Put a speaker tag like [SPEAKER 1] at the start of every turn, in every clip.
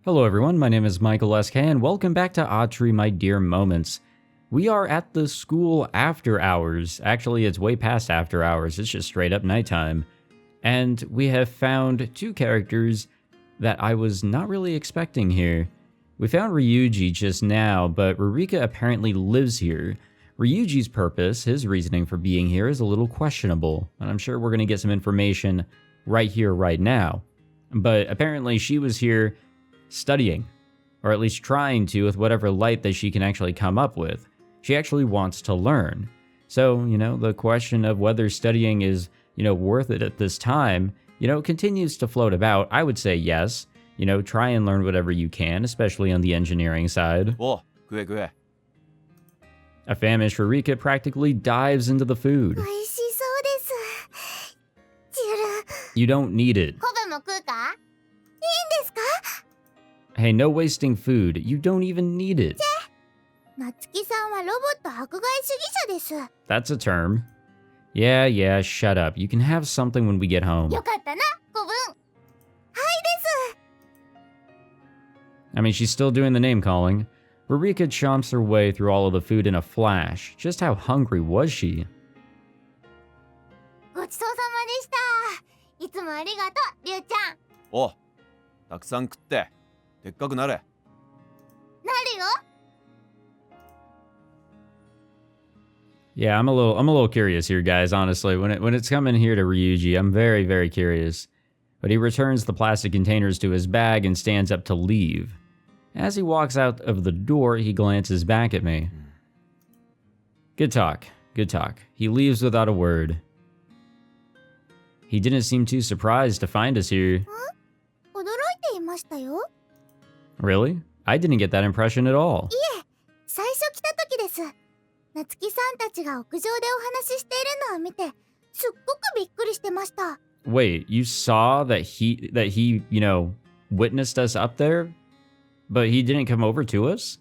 [SPEAKER 1] Hello everyone, my name is Michael SK and welcome back to Atri, my dear moments. We are at the school after hours. Actually, it's way past after hours, it's just straight up nighttime. And we have found two characters that I was not really expecting here. We found Ryuuji just now, but Rurika apparently lives here. Ryuuji's purpose, his reasoning for being here, is a little questionable, and I'm sure we're going to get some information right here, right now. But apparently she was here studying, or at least trying to with whatever light that she can actually come up with. She actually wants to learn. So, the question of whether studying is, worth it at this time, continues to float about. I would say yes. Try and learn whatever you can, especially on the engineering side.
[SPEAKER 2] Oh, good.
[SPEAKER 1] A famished Rurika practically dives into the food. You don't need it. Hey, no wasting food. You don't even need it. That's a term. Yeah, shut up. You can have something when we get home. I mean, she's still doing the name calling. Rurika chomps her way through all of the food in a flash. Just how hungry was she?
[SPEAKER 2] Oh, たくさん食ってでっかくなれ。
[SPEAKER 1] Yeah, I'm a little curious here, guys, honestly. When it's coming here to Ryuuji, I'm very, very curious. But he returns the plastic containers to his bag and stands up to leave. As he walks out of the door, he glances back at me. Good talk. He leaves without a word. He didn't seem too surprised to find us here. Really? I didn't get that impression at all. Wait, you saw that he, witnessed us up there? But he didn't come over to us?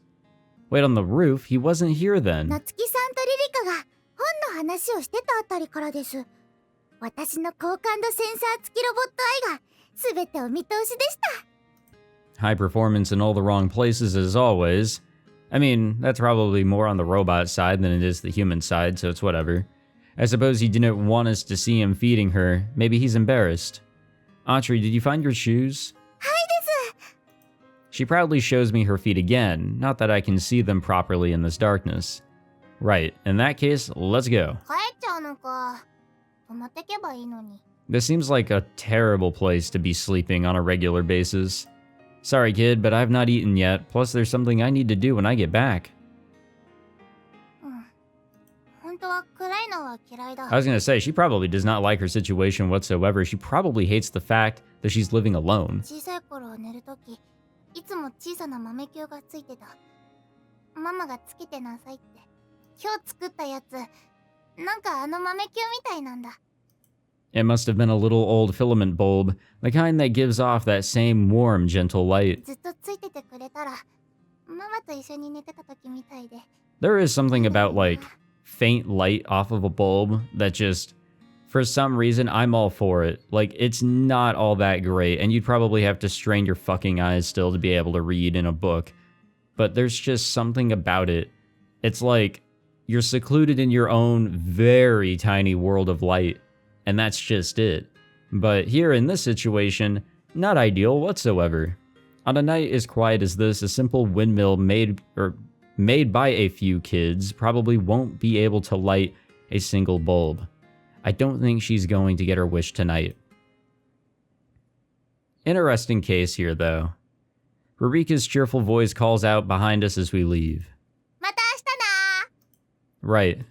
[SPEAKER 1] Wait, on the roof? He wasn't here then. High performance in all the wrong places as always. I mean, that's probably more on the robot side than it is the human side, so it's whatever. I suppose he didn't want us to see him feeding her. Maybe he's embarrassed. Atri, did you find your shoes? She proudly shows me her feet again, not that I can see them properly in this darkness. Right, in that case, let's go. This seems like a terrible place to be sleeping on a regular basis. Sorry, kid, but I've not eaten yet, plus there's something I need to do when I get back. I was gonna say, she probably does not like her situation whatsoever. She probably hates the fact that she's living alone. It must have been a little old filament bulb, the kind that gives off that same warm, gentle light. There is something about, faint light off of a bulb that just, for some reason, I'm all for it. It's not all that great, and you'd probably have to strain your fucking eyes still to be able to read in a book. But there's just something about it. It's like you're secluded in your own very tiny world of light. And that's just it. But here in this situation, not ideal whatsoever. On a night as quiet as this, a simple windmill made by a few kids probably won't be able to light a single bulb. I don't think she's going to get her wish tonight. Interesting case here, though. Rurika's cheerful voice calls out behind us as we leave. Right.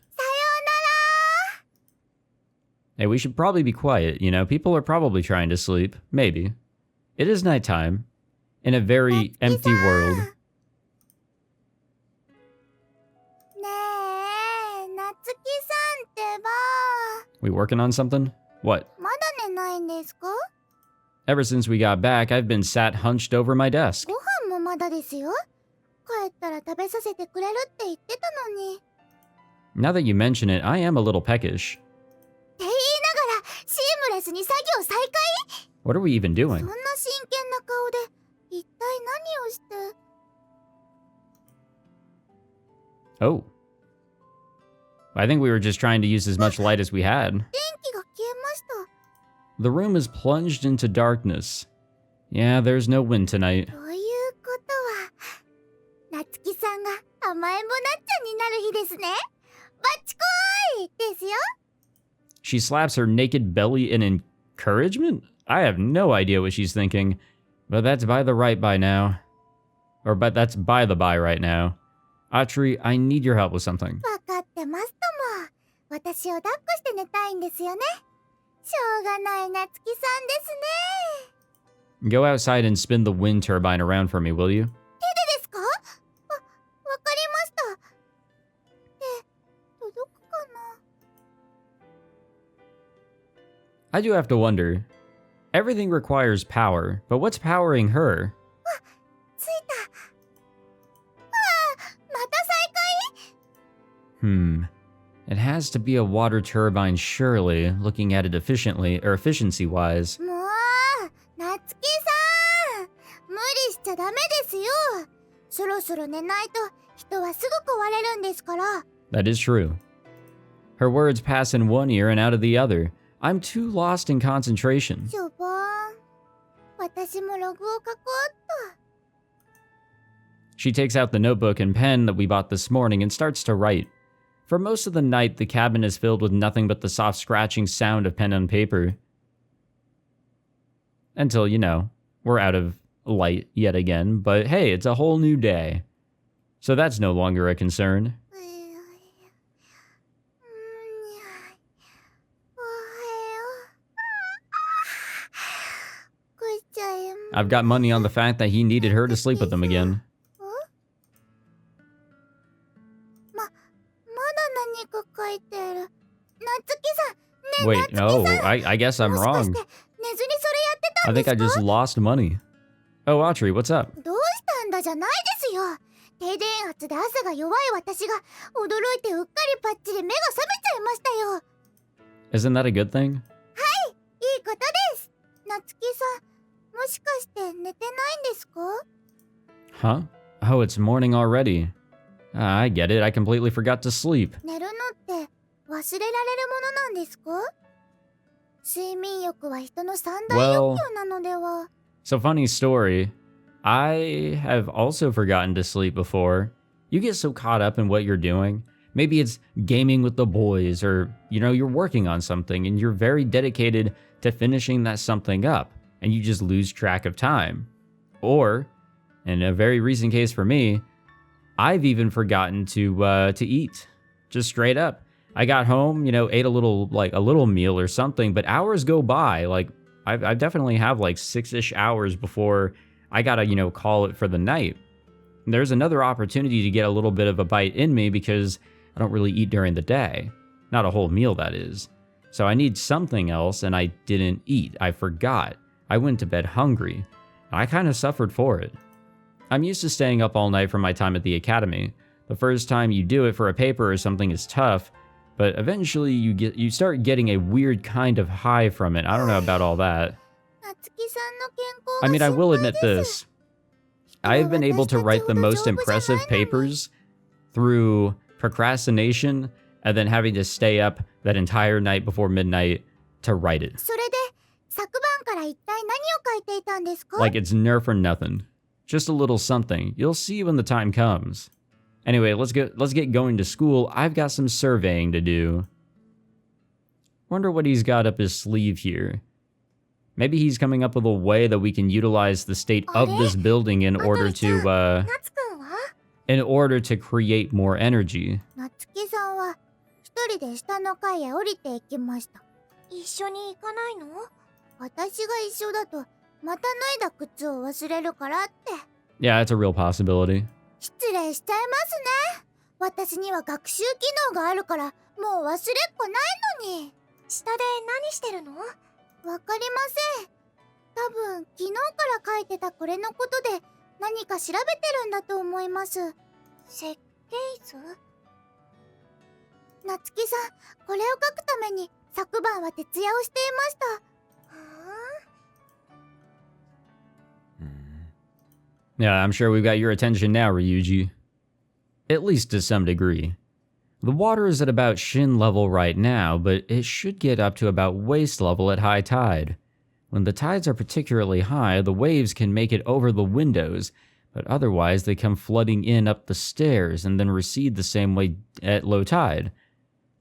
[SPEAKER 1] Hey, we should probably be quiet, people are probably trying to sleep. Maybe. It is nighttime. In a very empty world. We working on something? What? Ever since we got back, I've been sat hunched over my desk. Now that you mention it, I am a little peckish. What are we even doing?
[SPEAKER 3] 一体何をして。
[SPEAKER 1] Oh. I think we were just trying to use as much light as we had.
[SPEAKER 3] 電気が消えました。
[SPEAKER 1] The room is plunged into darkness. Yeah, there's no wind tonight.
[SPEAKER 3] ということは、夏希さんが甘えん坊なっちゃんになる日ですね。バッチコーイですよ。
[SPEAKER 1] She slaps her naked belly in encouragement? I have no idea what she's thinking. But that's by the by now. But that's by the by right now. Atri, I need your help with something.
[SPEAKER 3] わかってますとも。私を抱っこして寝たいんですよね。しょうがない夏希さんですね。
[SPEAKER 1] Go outside and spin the wind turbine around for me, will you?
[SPEAKER 3] 手でですか？わかりました。手、届くかな？
[SPEAKER 1] I do have to wonder. Everything requires power, but what's powering her?
[SPEAKER 3] ついた。また再開？
[SPEAKER 1] It has to be a water turbine, surely, looking at it efficiency-wise.
[SPEAKER 3] もう、夏希さん。無理しちゃダメですよ。そろそろ寝ないと人はすぐ壊れるんですから。
[SPEAKER 1] That is true. Her words pass in one ear and out of the other. I'm too lost in concentration.
[SPEAKER 3] しょぼーん。私もログを書こうっと。
[SPEAKER 1] She takes out the notebook and pen that we bought this morning and starts to write. For most of the night, the cabin is filled with nothing but the soft scratching sound of pen on paper. Until, we're out of light yet again, but hey, it's a whole new day. So that's no longer a concern. I've got money on the fact that he needed her to sleep with him again. Wait, no, I guess I'm wrong. I think I just lost money. Oh, Atri, what's up?
[SPEAKER 3] どうしたんだじゃないですよ。停電圧で朝が弱い私が驚いてうっかりパッチで目が覚めちゃいましたよ。
[SPEAKER 1] Isn't that a good thing?
[SPEAKER 3] はい、いいことです。夏希さん、もしかして寝てないんですか？
[SPEAKER 1] Huh? Oh, it's morning already. I get it. I completely forgot to sleep.
[SPEAKER 3] 寝るのって忘れられるものなんですか？睡眠欲は人の三大欲求なのでは。
[SPEAKER 1] So funny story. I have also forgotten to sleep before. You get so caught up in what you're doing. Maybe it's gaming with the boys or, you're working on something and you're very dedicated to finishing that something up and you just lose track of time. Or, in a very recent case for me, I've even forgotten to eat. Just straight up. I got home, ate a little meal or something, but hours go by. Like, I definitely have like 6-ish hours before I gotta, call it for the night. And there's another opportunity to get a little bit of a bite in me because I don't really eat during the day. Not a whole meal, that is. So I need something else, and I didn't eat. I forgot. I went to bed hungry. I kind of suffered for it. I'm used to staying up all night from my time at the academy. The first time you do it for a paper or something is tough, but eventually you start getting a weird kind of high from it. I don't know about all that. I mean, I will admit this. I have been able to write the most impressive papers through procrastination and then having to stay up that entire night before midnight to write it. Like it's nerf or nothing. Just a little something. You'll see when the time comes. Anyway, let's get going to school. I've got some surveying to do. Wonder what he's got up his sleeve here. Maybe he's coming up with a way that we can utilize the state of this building in order to create more energy.
[SPEAKER 3] 夏希さんは一人で下の階へ降りていきました。一緒に行かないの？私が一緒だとまた脱いだ靴を忘れるからって。
[SPEAKER 1] Yeah, it's a real possibility.
[SPEAKER 3] 失礼しちゃいますね。私には学習機能があるからもう忘れっこないのに。下で何してるの？わかりません。多分昨日から書いてたこれのことで何か調べてるんだと思います。設計図？夏希さん、これを書くために昨晩は徹夜をしていました。
[SPEAKER 1] Yeah, I'm sure we've got your attention now, Ryuuji. At least to some degree. The water is at about shin level right now, but it should get up to about waist level at high tide. When the tides are particularly high, the waves can make it over the windows, but otherwise they come flooding in up the stairs and then recede the same way at low tide.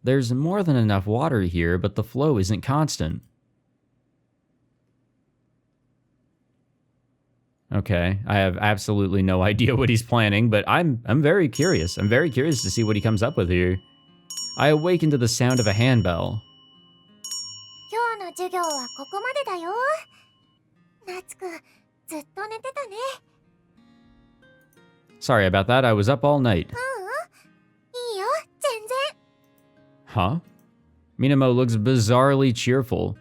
[SPEAKER 1] There's more than enough water here, but the flow isn't constant. Okay, I have absolutely no idea what he's planning, but I'm very curious. I'm very curious to see what he comes up with here. I awaken to the sound of a handbell.
[SPEAKER 3] 今日の授業はここまでだよ。夏くん、ずっと寝てたね。
[SPEAKER 1] Sorry about that, I was up all night.
[SPEAKER 3] いいよ、全然。
[SPEAKER 1] Huh? Minamo looks bizarrely cheerful.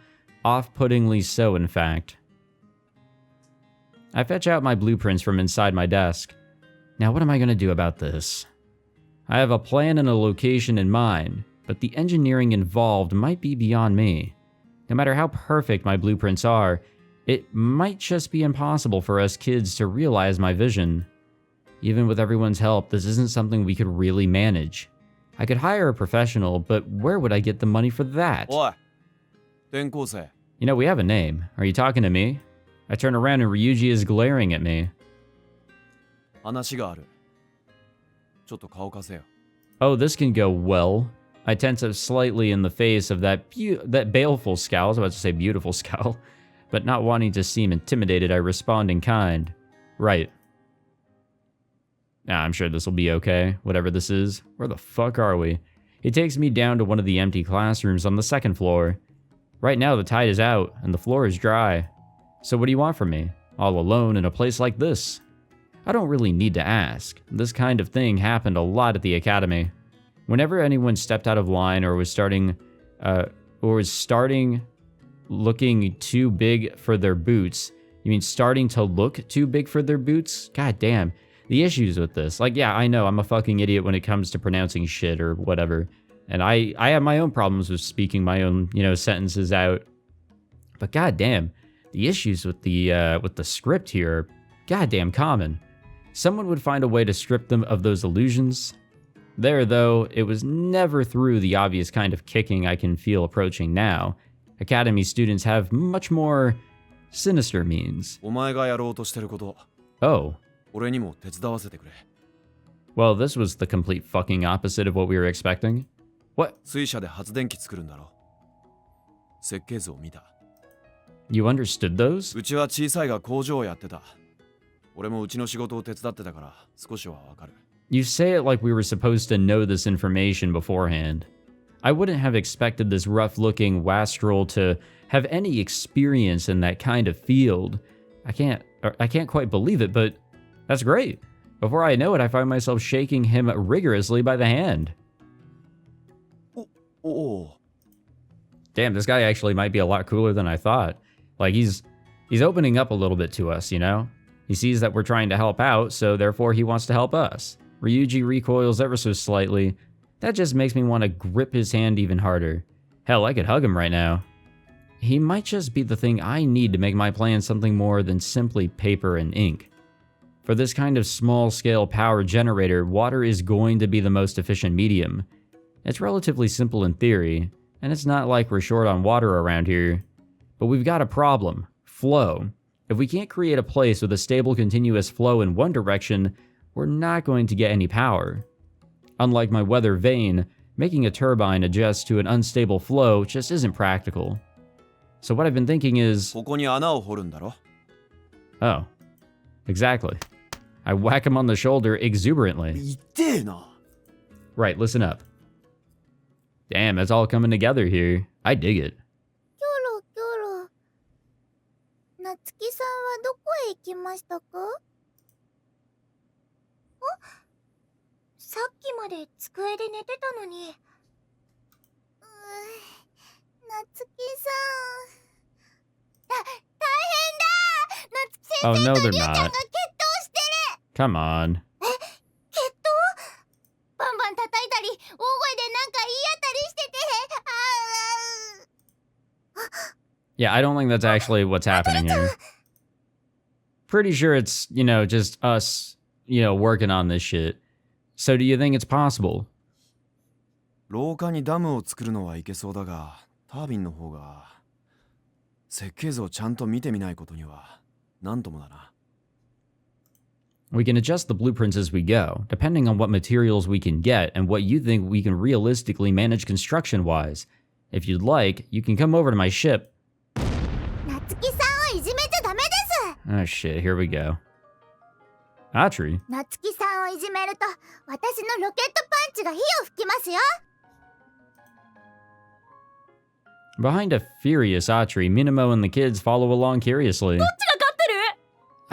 [SPEAKER 1] Off-puttingly so, in fact. I fetch out my blueprints from inside my desk. Now what am I going to do about this? I have a plan and a location in mind, but the engineering involved might be beyond me. No matter how perfect my blueprints are, it might just be impossible for us kids to realize my vision. Even with everyone's help, this isn't something we could really manage. I could hire a professional, but where would I get the money for that?
[SPEAKER 2] おい、転校生。
[SPEAKER 1] You know, we have a name. Are you talking to me? I turn around and Ryuuji is glaring at me.
[SPEAKER 2] 話がある。ちょっと顔貸せよ。
[SPEAKER 1] Oh, this can go well. I tense up slightly in the face of that baleful scowl. I was about to say beautiful scowl. But not wanting to seem intimidated, I respond in kind. Right. Nah, I'm sure this will be okay, whatever this is. Where the fuck are we? He takes me down to one of the empty classrooms on the second floor. Right now, the tide is out, and the floor is dry. So what do you want from me? All alone in a place like this? I don't really need to ask. This kind of thing happened a lot at the academy. Whenever anyone stepped out of line or was starting looking too big for their boots. You mean starting to look too big for their boots? God damn. The issues with this. Like, yeah, I know I'm a fucking idiot when it comes to pronouncing shit or whatever. And I have my own problems with speaking my own, sentences out. But goddamn, the issues with the script here are goddamn common. Someone would find a way to strip them of those illusions. There, though, it was never through the obvious kind of kicking I can feel approaching now. Academy students have much more sinister means.
[SPEAKER 2] お前がやろうとしてること、
[SPEAKER 1] Oh.
[SPEAKER 2] 俺にも手伝わせてくれ。
[SPEAKER 1] Well, this was the complete fucking opposite of what we were expecting. What?
[SPEAKER 2] 水車で発電機作るんだろ。設計図を見た。
[SPEAKER 1] You understood those?
[SPEAKER 2] うちは小さいが工場をやってた。俺もうちの仕事を手伝ってたから少しはわかる。
[SPEAKER 1] You say it like we were supposed to know this information beforehand. I wouldn't have expected this rough-looking wastrel to have any experience in that kind of field. I can't quite believe it, but that's great. Before I know it, I find myself shaking him rigorously by the hand.
[SPEAKER 2] Oh.
[SPEAKER 1] Damn, this guy actually might be a lot cooler than I thought. Like, he's opening up a little bit to us, He sees that we're trying to help out, so therefore he wants to help us. Ryuuji recoils ever so slightly. That just makes me want to grip his hand even harder. Hell, I could hug him right now. He might just be the thing I need to make my plan something more than simply paper and ink. For this kind of small-scale power generator, water is going to be the most efficient medium. It's relatively simple in theory, and it's not like we're short on water around here. But we've got a problem: flow. If we can't create a place with a stable continuous flow in one direction, we're not going to get any power. Unlike my weather vane, making a turbine adjust to an unstable flow just isn't practical. So what I've been thinking is...
[SPEAKER 2] ここに穴を掘るんだろ。
[SPEAKER 1] Oh. Exactly. I whack him on the shoulder exuberantly.
[SPEAKER 2] 痛えな。
[SPEAKER 1] Right, listen up. Damn, it's all coming together here. I dig it.
[SPEAKER 3] キョロキョロ。夏希さんはどこへ行きましたか？さっきまで机で寝てたのに。夏希さん。大変だ！夏希先生
[SPEAKER 1] Oh, no,
[SPEAKER 3] と
[SPEAKER 1] they're
[SPEAKER 3] りゅうちゃんが
[SPEAKER 1] not.
[SPEAKER 3] 決闘してる！
[SPEAKER 1] Come on.
[SPEAKER 3] 決闘？バンバン叩いたり、大声でなんか言い当たりしてて。
[SPEAKER 1] Yeah, I don't think that's actually what's happening here. Pretty sure it's, just us, working on this shit. So do you think it's possible?
[SPEAKER 2] 廊下にダムを作るのはいけそうだが、タービンの方が設計図をちゃんと見てみないことには何ともだな。
[SPEAKER 1] We can adjust the blueprints as we go, depending on what materials we can get and what you think we can realistically manage construction-wise. If you'd like, you can come over to my ship.
[SPEAKER 3] 夏希さんをいじめちゃダメです。
[SPEAKER 1] Oh shit, here we go. Atri?
[SPEAKER 3] 夏希さんをいじめると私のロケットパンチが火を吹きますよ。
[SPEAKER 1] Behind a furious Atri, Minamo and the kids follow along curiously.
[SPEAKER 4] どっちが勝っ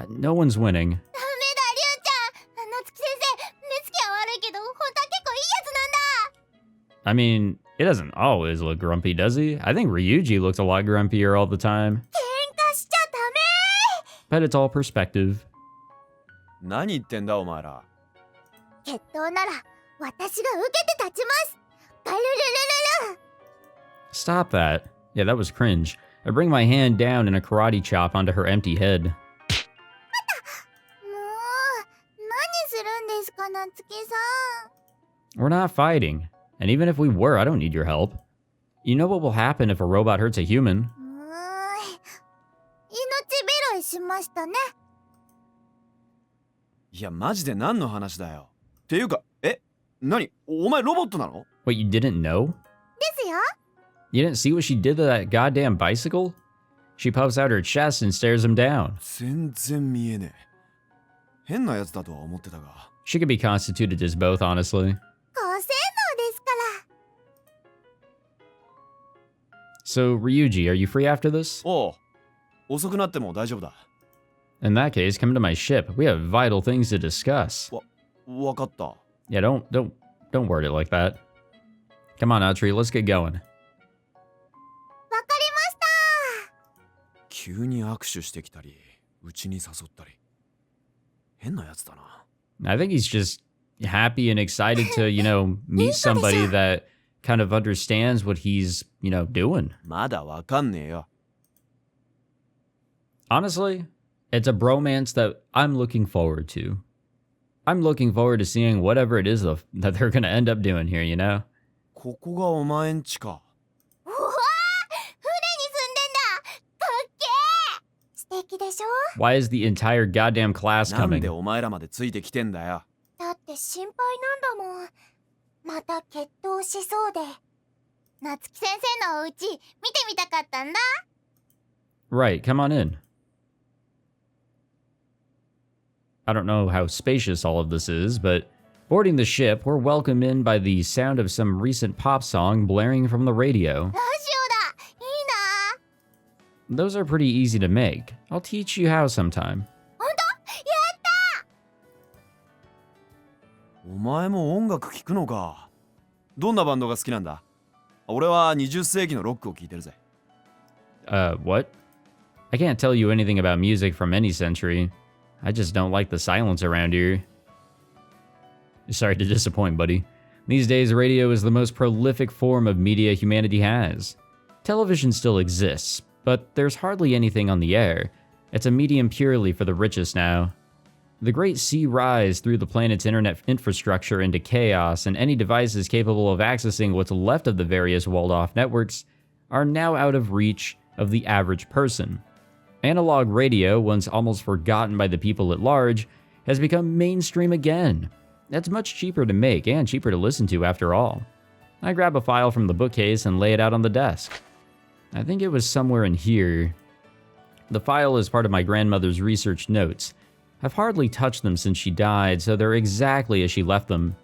[SPEAKER 4] てる？
[SPEAKER 1] No one's winning.
[SPEAKER 3] ダメだ、リュウちゃん。夏希先生、目つきは悪いけど本当は結構いいやつなんだ。
[SPEAKER 1] I mean, it doesn't always look grumpy, does he? I think Ryuuji looks a lot grumpier all the time.
[SPEAKER 3] 喧嘩しちゃダメ。
[SPEAKER 1] But it's all perspective.
[SPEAKER 2] 何言ってんだお前ら。
[SPEAKER 3] 決闘なら私が受けて立ちます。ガルルルルル。
[SPEAKER 1] Stop that. Yeah, that was cringe. I bring my hand down in a karate chop onto her empty head.
[SPEAKER 3] もう何するんですか、夏希さん。
[SPEAKER 1] We're not fighting. And even if we were, I don't need your help. You know what will happen if a robot hurts a human.
[SPEAKER 3] 命拾いしましたね。
[SPEAKER 2] いやマジで何の話だよ。っていうか、何お前ロボットなの？
[SPEAKER 1] Wait, you didn't know?
[SPEAKER 3] ですよ。
[SPEAKER 1] You didn't see what she did to that goddamn bicycle? She puffs out her chest and stares him down.
[SPEAKER 2] 全然見えねえ。変なやつだとは思ってたが。
[SPEAKER 1] She could be constituted as both, honestly.
[SPEAKER 3] 高性能ですから。
[SPEAKER 1] So, Ryuji, are you free after this?
[SPEAKER 2] おう、遅くなっても大丈夫だ。
[SPEAKER 1] In that case, come to my ship. We have vital things to discuss.
[SPEAKER 2] わかった。
[SPEAKER 1] Yeah, don't word it like that. Come on, Atri, let's get going.
[SPEAKER 3] わかりました。
[SPEAKER 2] 急に握手してきたり、うちに誘ったり。変なやつだな。
[SPEAKER 1] I think he's just happy and excited to, meet somebody that kind of understands what he's, doing.
[SPEAKER 2] まだわかんねえよ。
[SPEAKER 1] Honestly, it's a bromance that I'm looking forward to. I'm looking forward to seeing whatever it is that they're going to end up doing here,
[SPEAKER 2] ここがお前んちか。
[SPEAKER 3] うわー、船に住んでんだ。かっけー。素敵でしょ？
[SPEAKER 1] Why is the entire goddamn class
[SPEAKER 2] なん
[SPEAKER 1] coming?
[SPEAKER 2] でお前らまでついてきてんだよ。
[SPEAKER 3] だって心配なんだもん。また決闘しそうで。夏希先生のお家見てみたかったんだ。
[SPEAKER 1] Right, come on in. I don't know how spacious all of this is, but boarding the ship, we're welcomed in by the sound of some recent pop song blaring from the radio.
[SPEAKER 3] ラジオだ。いいな。
[SPEAKER 1] Those are pretty easy to make. I'll teach you how sometime.
[SPEAKER 3] ほんと？やった。
[SPEAKER 2] お前も音楽聴くのか。どんなバンドが好きなんだ？俺は20世紀のロックを聴いてるぜ。
[SPEAKER 1] What? I can't tell you anything about music from any century. I just don't like the silence around here. Sorry to disappoint, buddy. These days, radio is the most prolific form of media humanity has. Television still exists, but there's hardly anything on the air. It's a medium purely for the richest now. The great sea rise threw the planet's internet infrastructure into chaos, and any devices capable of accessing what's left of the various walled-off networks are now out of reach of the average person. Analog radio, once almost forgotten by the people at large, has become mainstream again. That's much cheaper to make and cheaper to listen to after all. I grab a file from the bookcase and lay it out on the desk. I think it was somewhere in here. The file is part of my grandmother's research notes. I've hardly touched them since she died, so they're exactly as she left them.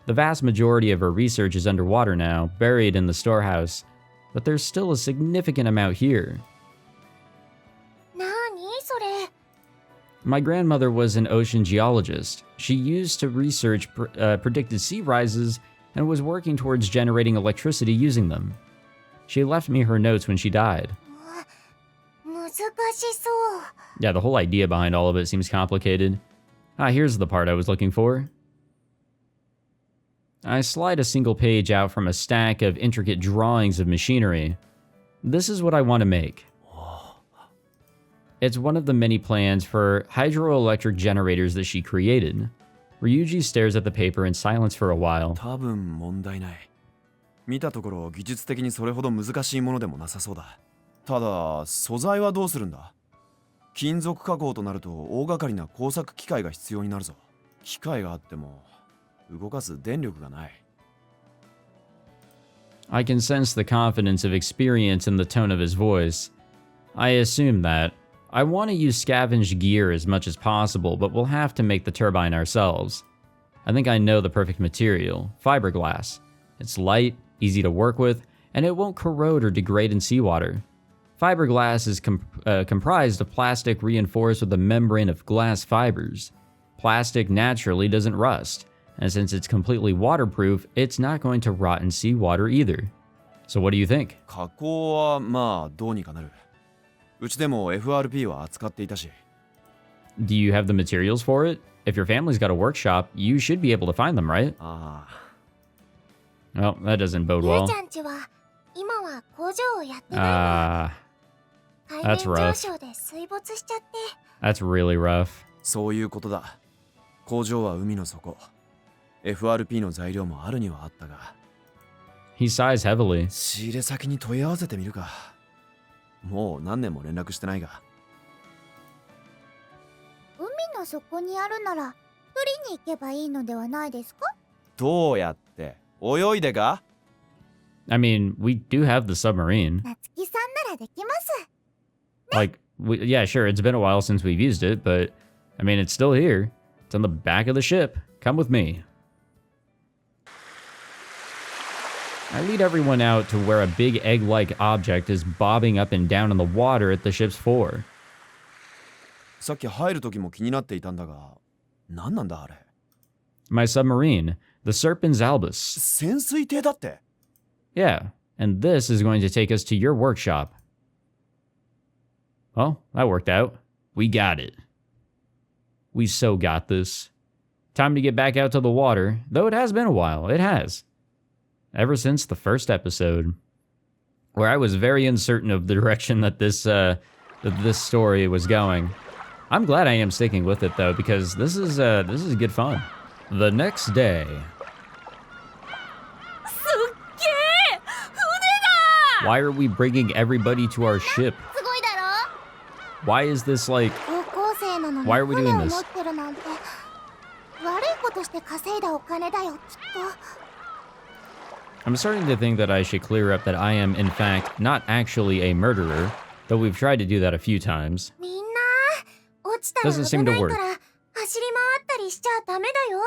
[SPEAKER 1] The vast majority of her research is underwater now, buried in the storehouse, but there's still a significant amount here.
[SPEAKER 3] なにそれ？
[SPEAKER 1] My grandmother was an ocean geologist. She used to research predicted sea rises and was working towards generating electricity using them. She left me her notes when she died.
[SPEAKER 3] 難しそう。
[SPEAKER 1] Yeah, the whole idea behind all of it seems complicated. Here's the part I was looking for. I slide a single page out from a stack of intricate drawings of machinery. This is what I want to make. It's one of the many plans for hydroelectric generators that she created. Ryuuji stares at the paper in silence for a while.
[SPEAKER 2] 多分問題ない。見たところ技術的にそれほど難しいものでもなさそうだ。ただ素材はどうするんだ？金属加工となると大掛かりな工作機械が必要になるぞ。機械があっても動かす電力がない。
[SPEAKER 1] I can sense the confidence of experience in the tone of his voice. I assume that. I want to use scavenged gear as much as possible, but we'll have to make the turbine ourselves. I think I know the perfect material, fiberglass. It's light, easy to work with, and it won't corrode or degrade in seawater. Fiberglass is comprised of plastic reinforced with a membrane of glass fibers. Plastic naturally doesn't rust, and since it's completely waterproof, it's not going to rot in seawater either. So what do you think?
[SPEAKER 2] 加工はまあどうにかなる。うちでも FRP は扱っていたし。
[SPEAKER 1] Do you have the materials for it? If your family's got a workshop, you should be able to find them, right?
[SPEAKER 2] ああ。
[SPEAKER 1] Well, that doesn't bode
[SPEAKER 3] ゆ
[SPEAKER 1] well.
[SPEAKER 3] うちゃんちは今は工場をやってないの。海
[SPEAKER 1] that's
[SPEAKER 3] 面
[SPEAKER 1] rough.
[SPEAKER 3] 上昇で水没しちゃって。
[SPEAKER 1] That's really rough.
[SPEAKER 2] そういうことだ。工場は海の底。FRP の材料もあるにはあったが。
[SPEAKER 1] He sighs heavily.
[SPEAKER 2] 仕入れ先に問い合わせてみるか。もう何年も連絡してないが。
[SPEAKER 3] 海の底にあるなら取りに行けばいいのではないですか？
[SPEAKER 2] どうやって泳いでか？
[SPEAKER 1] I mean, we do have the submarine.
[SPEAKER 3] 夏希さんならできます。
[SPEAKER 1] Like, yeah, sure, it's been a while since we've used it, but I mean, it's still here. It's on the back of the ship. Come with me. I lead everyone out to where a big egg-like object is bobbing up and down in the water at the ship's fore.
[SPEAKER 2] さっき入る時も気になっていたんだが、何なんだあれ？
[SPEAKER 1] My submarine, the Serpens Albus.
[SPEAKER 2] 潜水艇だって。
[SPEAKER 1] Yeah, and this is going to take us to your workshop. Well, that worked out. We got it. We so got this. Time to get back out to the water, though it has been a while. It has. Ever since the first episode, where I was very uncertain of the direction that this story was going. I'm glad I am sticking with it though, because this is good fun. The next day.
[SPEAKER 4] すっげえ！船だ！
[SPEAKER 1] Why are we bringing everybody to our ship?
[SPEAKER 3] すごいだろ？
[SPEAKER 1] Why is this like?
[SPEAKER 3] 高校生なのに
[SPEAKER 1] Why are we doing
[SPEAKER 3] 船を
[SPEAKER 1] this?
[SPEAKER 3] 持ってるなんて悪いことして稼いだお金だよきっと。
[SPEAKER 1] I'm starting to think that I should clear up that I am, in fact, not actually a murderer, though we've tried to do that a few times.
[SPEAKER 3] みんな落ちたら
[SPEAKER 1] Doesn't
[SPEAKER 3] 危
[SPEAKER 1] seem to
[SPEAKER 3] ないか
[SPEAKER 1] work.
[SPEAKER 3] ら走り回ったりしちゃダメだよ。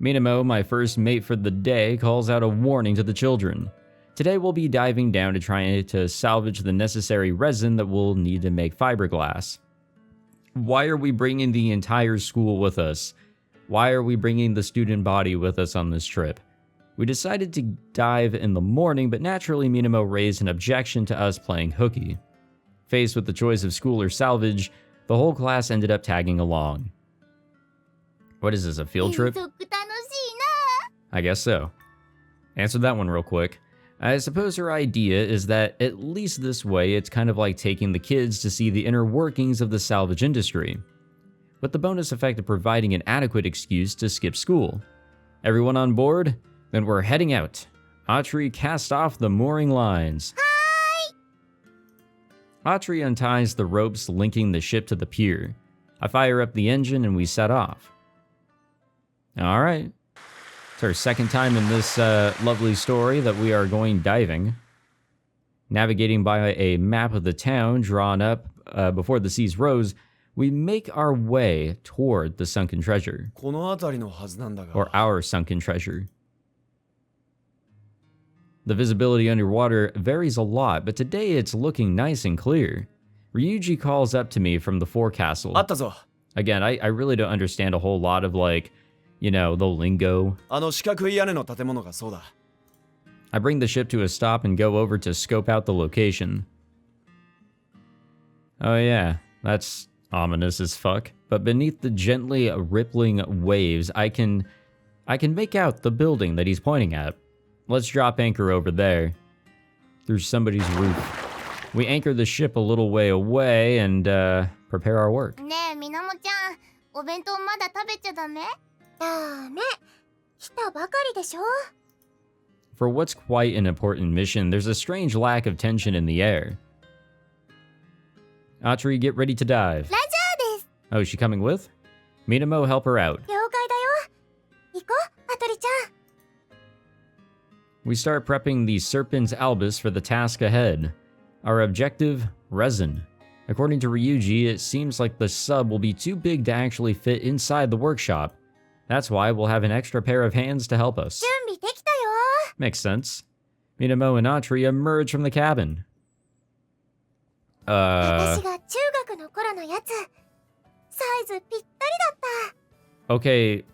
[SPEAKER 1] Minamo, my first mate for the day, calls out a warning to the children. Today we'll be diving down to try to salvage the necessary resin that we'll need to make fiberglass. Why are we bringing the entire school with us? Why are we bringing the student body with us on this trip? We decided to dive in the morning, but naturally Minamo raised an objection to us playing hooky. Faced with the choice of school or salvage, the whole class ended up tagging along. What is this, a field trip?
[SPEAKER 3] 遠足楽しい
[SPEAKER 1] I guess so. Answer that one real quick. I suppose her idea is that at least this way it's kind of like taking the kids to see the inner workings of the salvage industry, with the bonus effect of providing an adequate excuse to skip school. Everyone on board? Then we're heading out. Atri cast off the mooring lines. Atri unties the ropes linking the ship to the pier. I fire up the engine and we set off. Alright. It's our second time in this lovely story that we are going diving. Navigating by a map of the town drawn up before the seas rose, we make our way toward the sunken treasure.
[SPEAKER 2] この辺りのはずなんだが。
[SPEAKER 1] Or our sunken treasure. The visibility underwater varies a lot, but today it's looking nice and clear. Ryuuji calls up to me from the forecastle.
[SPEAKER 2] あったぞ。
[SPEAKER 1] Again, I really don't understand a whole lot of like, you know, the lingo.
[SPEAKER 2] あの四角い屋根の建物がそうだ。
[SPEAKER 1] I bring the ship to a stop and go over to scope out the location. Oh yeah, that's ominous as fuck. But beneath the gently rippling waves, I can make out the building that he's pointing at. Let's drop anchor over there. Through somebody's roof. We anchor the ship a little way away and prepare our work.
[SPEAKER 3] ねえみなもちゃん、お弁当まだ食べちゃダメ？ダメ。来たばかりでしょ。
[SPEAKER 1] For what's quite an important mission, there's a strange lack of tension in the air. Atri, get ready to dive.
[SPEAKER 3] ラジャーです。
[SPEAKER 1] Oh, is she coming with? Minamo, help her out.
[SPEAKER 3] 了解だよ。行こう、アトリちゃん。
[SPEAKER 1] We start prepping the Serpent's Albus for the task ahead. Our objective, Resin. According to Ryuuji, it seems like the sub will be too big to actually fit inside the workshop. That's why we'll have an extra pair of hands to help us.
[SPEAKER 3] 準備できたよ。
[SPEAKER 1] Makes sense. Minamo and Atri emerge from the cabin.
[SPEAKER 3] 私が中学の頃のやつ。サイズぴったりだった。
[SPEAKER 1] Okay,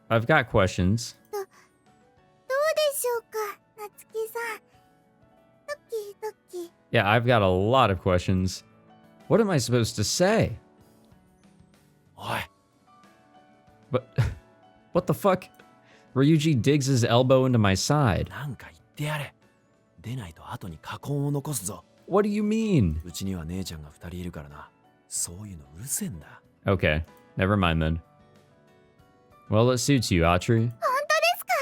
[SPEAKER 1] I've got questions.
[SPEAKER 3] どうでしょうか、なつきさん。ドキドキ。
[SPEAKER 1] Yeah, I've got a lot of questions. What am I supposed to say?
[SPEAKER 2] おい、
[SPEAKER 1] What the fuck? Ryuuji digs his elbow into my side.
[SPEAKER 2] なんか言ってやれ。出ないと後に禍根を残すぞ。
[SPEAKER 1] What do you mean?
[SPEAKER 2] うちには姉ちゃんが2人いるからな。そういうのうるせえんだ。
[SPEAKER 1] Okay, never mind then. Well, it suits you, Atri.
[SPEAKER 3] 本当ですか？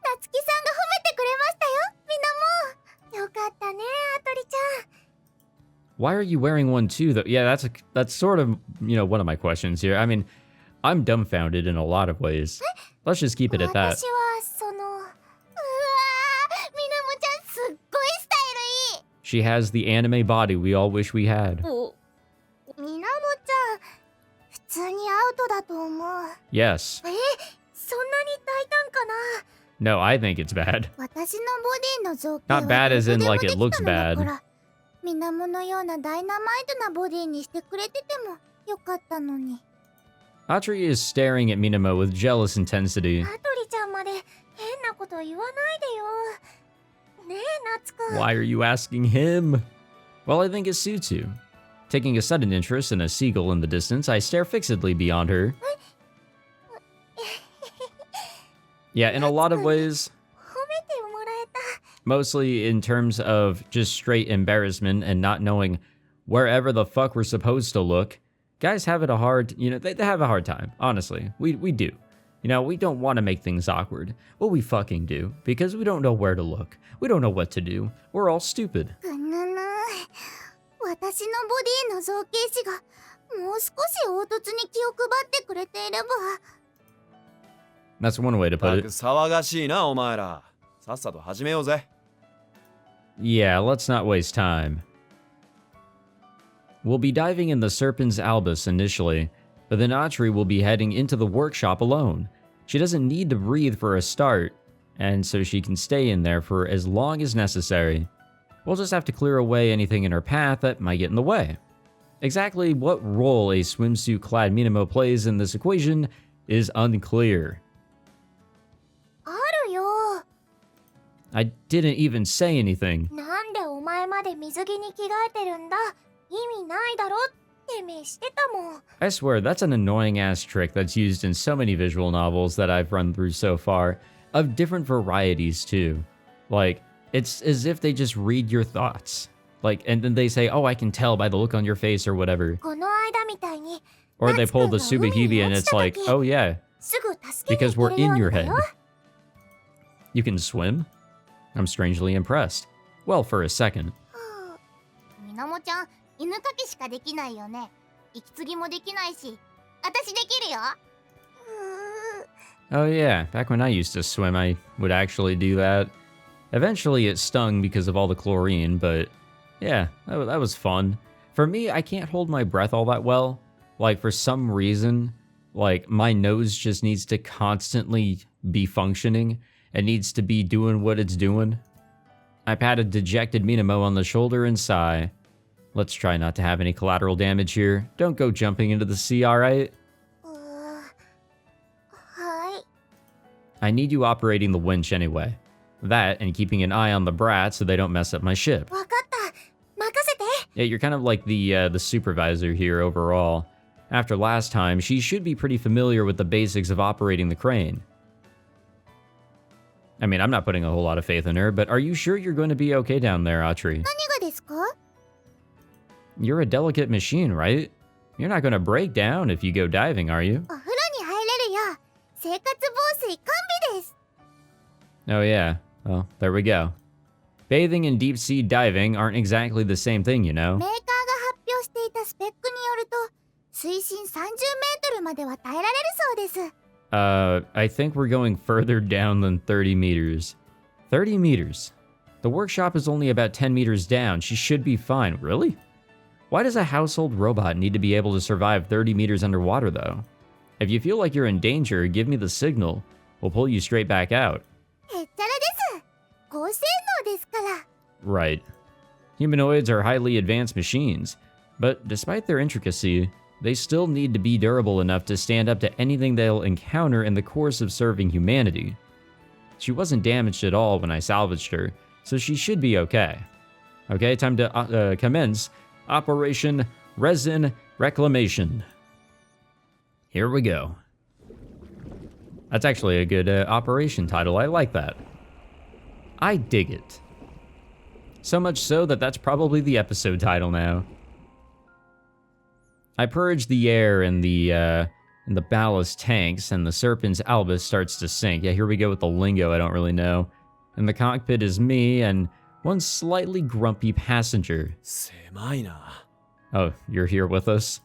[SPEAKER 3] なつきさんが褒めてくれましたよ、みんなも。よかったね、アトリちゃん。
[SPEAKER 1] Why are you wearing one too, though? Yeah, that's sort of, one of my questions here. I mean, I'm dumbfounded in a lot of ways. Let's just keep it at that.
[SPEAKER 3] 私はその、うわー、みなもちゃんすっごいスタイルいい。
[SPEAKER 1] She has the anime body we all wish we had.
[SPEAKER 3] みなもちゃん、普通にアウトだと思う。
[SPEAKER 1] Yes.
[SPEAKER 3] そんなに大胆かな。
[SPEAKER 1] No, I think it's bad.
[SPEAKER 3] 私のボディの造形は
[SPEAKER 1] Not bad as in like it looks
[SPEAKER 3] どこでもできたのだ
[SPEAKER 1] bad.
[SPEAKER 3] からみなものようなダイナマイトなボディにしてくれててもよかったのに。
[SPEAKER 1] Atri is staring at Minamo with jealous intensity.
[SPEAKER 3] アトリちゃんまで変なこと言わないでよ。ねえ、夏くん。
[SPEAKER 1] Why are you asking him? Well, I think it suits you. Taking a sudden interest in a seagull in the distance, I stare fixedly beyond her. Yeah, in a lot of ways,
[SPEAKER 3] 褒めてもらえた。
[SPEAKER 1] mostly in terms of just straight embarrassment and not knowing wherever the fuck we're supposed to look. Guys have it a hard, they have a hard time, honestly. We do. We don't want to make things awkward, but we fucking do, because we don't know where to look. We don't know what to do. We're all stupid.
[SPEAKER 3] ぐぬぬ。私のボディの造形師がもう少し凹凸に気を配ってくれていれば。
[SPEAKER 1] That's one way to
[SPEAKER 2] た
[SPEAKER 1] put
[SPEAKER 2] く
[SPEAKER 1] it.
[SPEAKER 2] 騒がしいな、お前ら。さっさと始めようぜ。
[SPEAKER 1] Yeah, let's not waste time. We'll be diving in the Serpent's Albus initially, but then Atri will be heading into the workshop alone. She doesn't need to breathe for a start, and so she can stay in there for as long as necessary. We'll just have to clear away anything in her path that might get in the way. Exactly what role a swimsuit-clad Minamo plays in this equation is unclear.
[SPEAKER 3] あるよ。
[SPEAKER 1] I didn't even say anything.
[SPEAKER 3] なんでお前まで水着に着替えてるんだ。意味ないだろって目してたもん。
[SPEAKER 1] I swear, that's an annoying-ass trick that's used in so many visual novels that I've run through so far, of different varieties too. Like, it's as if they just read your thoughts. Like, and then they say, oh, I can tell by the look on your face or whatever.
[SPEAKER 3] この間みたいに。
[SPEAKER 1] Or they pull the Subahibi and it's like, oh yeah,
[SPEAKER 3] すぐ助けに
[SPEAKER 1] because
[SPEAKER 3] 行
[SPEAKER 1] we're
[SPEAKER 3] けるよ
[SPEAKER 1] in
[SPEAKER 3] う
[SPEAKER 1] your
[SPEAKER 3] にだ
[SPEAKER 1] head.
[SPEAKER 3] よ。
[SPEAKER 1] You can swim? I'm strangely impressed. Well, for a second.
[SPEAKER 3] みなもちゃん、犬かきしかできないよね。息継ぎもできないし、私できるよ。
[SPEAKER 1] Oh yeah, back when I used to swim, I would actually do that. Eventually it stung because of all the chlorine, but yeah, that was fun. For me, I can't hold my breath all that well. Like, for some reason, like, my nose just needs to constantly be functioning. It needs to be doing what it's doing. I pat a dejected Minamo on the shoulder and sigh. Let's try not to have any collateral damage here. Don't go jumping into the sea, alright?
[SPEAKER 3] はい。
[SPEAKER 1] I need you operating the winch anyway. That, and keeping an eye on the brats so they don't mess up my ship.
[SPEAKER 3] わかった。任せて。
[SPEAKER 1] Yeah, you're kind of like the supervisor here overall. After last time, she should be pretty familiar with the basics of operating the crane. I mean, I'm not putting a whole lot of faith in her, but are you sure you're going to be okay down there, Atri?
[SPEAKER 3] 何がですか？
[SPEAKER 1] You're a delicate machine, right? You're not going to break down if you go diving, are you?
[SPEAKER 3] お風呂に入れるよ。生活防水完備です。
[SPEAKER 1] Oh yeah, well, there we go. Bathing and deep sea diving aren't exactly the same thing, you know?
[SPEAKER 3] メーカーが発表していたスペックによると、水深30メートルまでは耐えられるそうです。
[SPEAKER 1] I think we're going further down than 30 meters. 30 meters? The workshop is only about 10 meters down. She should be fine. Really? Why does a household robot need to be able to survive 30 meters underwater, though? If you feel like you're in danger, give me the signal. We'll pull you straight back out.
[SPEAKER 3] へっちゃらです。高性能ですから。
[SPEAKER 1] Right. Humanoids are highly advanced machines, but despite their intricacy, they still need to be durable enough to stand up to anything they'll encounter in the course of serving humanity. She wasn't damaged at all when I salvaged her, so she should be okay. Okay, time to commence Operation Resin Reclamation. Here we go. That's actually a good operation title. I like that. I dig it. So much so that that's probably the episode title now. I purge the air in the ballast tanks, and the Serpent's Albus starts to sink. Yeah, here we go with the lingo I don't really know. In the cockpit is me and one slightly grumpy passenger.
[SPEAKER 2] 狭いな。
[SPEAKER 1] Oh, you're here with us?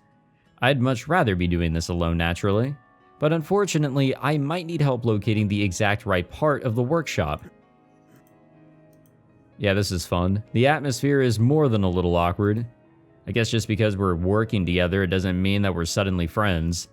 [SPEAKER 1] I'd much rather be doing this alone, naturally. But unfortunately, I might need help locating the exact right part of the workshop. Yeah, this is fun. The atmosphere is more than a little awkward. I guess just because we're working together, it doesn't mean that we're suddenly friends.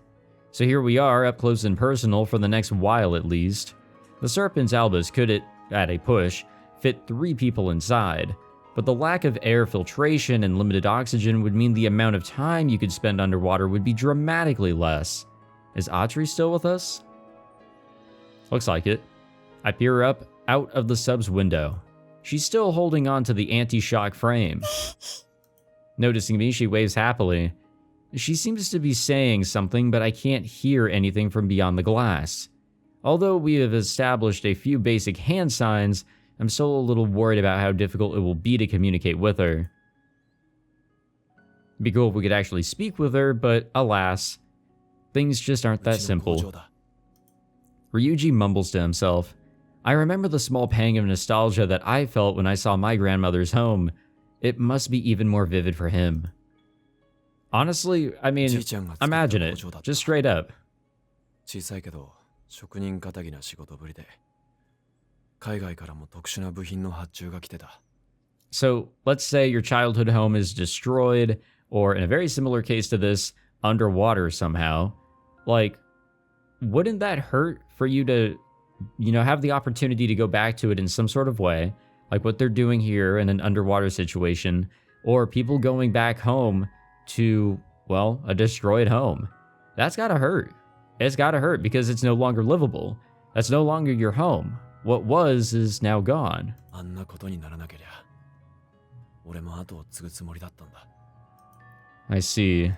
[SPEAKER 1] So here we are, up close and personal for the next while at least. The Serpent's Albus could, at a push, fit 3 people inside, but the lack of air filtration and limited oxygen would mean the amount of time you could spend underwater would be dramatically less. Is Atri still with us? Looks like it. I peer up out of the sub's window. She's still holding on to the anti-shock frame. Noticing me, she waves happily. She seems to be saying something, but I can't hear anything from beyond the glass. Although we have established a few basic hand signs, I'm still a little worried about how difficult it will be to communicate with her. It'd be cool if we could actually speak with her, but alas, things just aren't that simple. Ryuuji mumbles to himself. I remember the small pang of nostalgia that I felt when I saw my grandmother's home. It must be even more vivid for him. Honestly, I mean, imagine it, just straight up.
[SPEAKER 2] 小さいけど職人かたぎな仕事ぶりで海外からも特殊な部品の発注が来てた。
[SPEAKER 1] So, let's say your childhood home is destroyed, or in a very similar case to this, underwater somehow. Like, wouldn't that hurt for you to, have the opportunity to go back to it in some sort of way, like what they're doing here in an underwater situation, or people going back home to, well, a destroyed home? That's gotta hurt. It's gotta hurt because it's no longer livable. That's no longer your home. What was is now gone.
[SPEAKER 2] あんなことにならなけりゃ俺も後を継ぐつもりだったんだ。
[SPEAKER 1] I see.